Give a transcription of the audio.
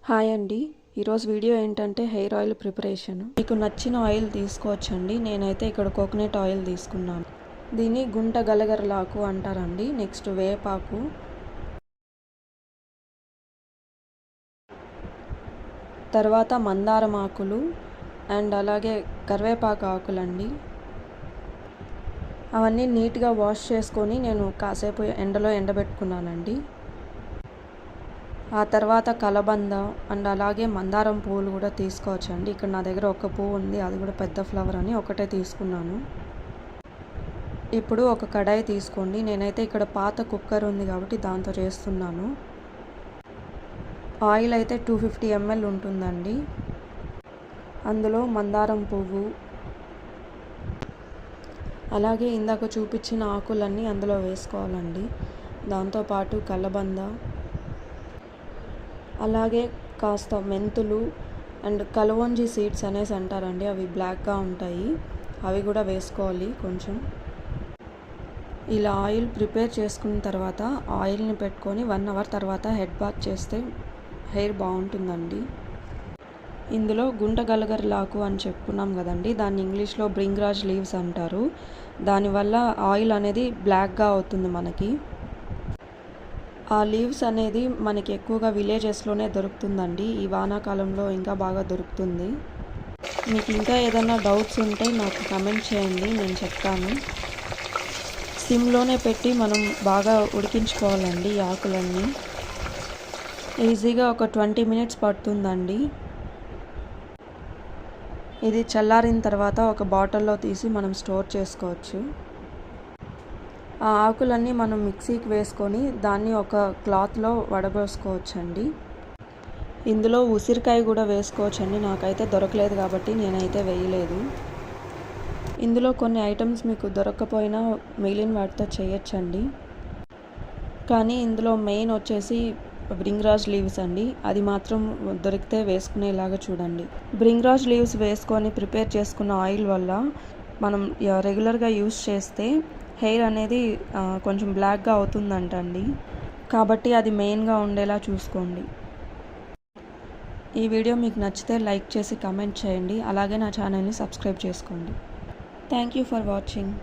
Hi అండి. ఈరోజు video ఏంటంటే హెయిర్ ఆయిల్ ప్రిపరేషన్. మీకు నచ్చిన ఆయిల్ తీసుకోవచ్చండి. నేనైతే ఇక్కడ కోకోనట్ ఆయిల్ తీసుకున్నాను. దీన్ని గుంట గలగరలాకు అంటారండి. నెక్స్ట్ వేపాకు, తర్వాత మందారం ఆకులు అండ్ అలాగే కరివేపాకు ఆకులండి. అవన్నీ నీట్గా వాష్ చేసుకొని నేను కాసేపు ఎండలో ఎండబెట్టుకున్నానండి. ఆ తర్వాత కలబంద అండ్ అలాగే మందారం పువ్వులు కూడా తీసుకోవచ్చండి. ఇక్కడ నా దగ్గర ఒక పువ్వు ఉంది, అది కూడా పెద్ద ఫ్లవర్ అని ఒకటే తీసుకున్నాను. ఇప్పుడు ఒక కడాయి తీసుకోండి. నేనైతే ఇక్కడ పాత కుక్కర్ ఉంది కాబట్టి దాంతో చేస్తున్నాను. ఆయిల్ అయితే 250 ml ఉంటుందండి. అందులో మందారం పువ్వు, అలాగే ఇందాక చూపించిన ఆకులన్నీ అందులో వేసుకోవాలండి. దాంతోపాటు కలబంద, అలాగే కాస్త మెంతులు అండ్ కలవంజి సీడ్స్ అనేసి అంటారండి, అవి బ్లాక్గా ఉంటాయి, అవి కూడా వేసుకోవాలి కొంచెం. ఇలా ఆయిల్ ప్రిపేర్ చేసుకున్న తర్వాత ఆయిల్ని పెట్టుకొని 1 అవర్ తర్వాత హెడ్ బాత్ చేస్తే హెయిర్ బాగుంటుందండి. ఇందులో గుంట గలగరలాకు అని చెప్పుకున్నాం కదండి, దాన్ని ఇంగ్లీష్లో బ్రింగ్రాజ్ లీవ్స్ అంటారు. దానివల్ల ఆయిల్ అనేది బ్లాక్గా అవుతుంది మనకి. ఆ లీవ్స్ అనేది మనకి ఎక్కువగా విలేజెస్లోనే దొరుకుతుందండి. ఈ వానాకాలంలో ఇంకా బాగా దొరుకుతుంది. మీకు ఇంకా ఏదైనా డౌట్స్ ఉంటే నాకు కమెంట్ చేయండి, నేను చెప్తాను. సిమ్లోనే పెట్టి మనం బాగా ఉడికించుకోవాలండి ఈ ఆకులన్నీ. ఈజీగా ఒక 20 minutes పడుతుందండి. ఇది చల్లారిన తర్వాత ఒక బాటిల్లో తీసి మనం స్టోర్ చేసుకోవచ్చు. ఆ ఆకులన్నీ మనం మిక్సీకి వేసుకొని దాన్ని ఒక క్లాత్లో వడబోసుకోవచ్చండి. ఇందులో ఉసిరికాయ కూడా వేసుకోవచ్చండి. నాకైతే దొరకలేదు కాబట్టి నేనైతే వేయలేదు. ఇందులో కొన్ని ఐటమ్స్ మీకు దొరకకపోయినా మిగిలిన వాటితో చేయొచ్చండి. కానీ ఇందులో మెయిన్ వచ్చేసి బ్రింగ్రాజ్ లీవ్స్ అండి. అది మాత్రం దొరికితే వేసుకునేలాగా చూడండి. బ్రింగ్రాజ్ లీవ్స్ వేసుకొని ప్రిపేర్ చేసుకున్న ఆయిల్ వల్ల మనం రెగ్యులర్గా యూస్ చేస్తే హెయిర్ అనేది కొంచెం బ్లాక్గా అవుతుందంటండి. కాబట్టి అది మెయిన్గా ఉండేలా చూసుకోండి. ఈ వీడియో మీకు నచ్చితే లైక్ చేసి కమెంట్ చేయండి. అలాగే నా ఛానల్ని సబ్స్క్రైబ్ చేసుకోండి. Thank you for watching.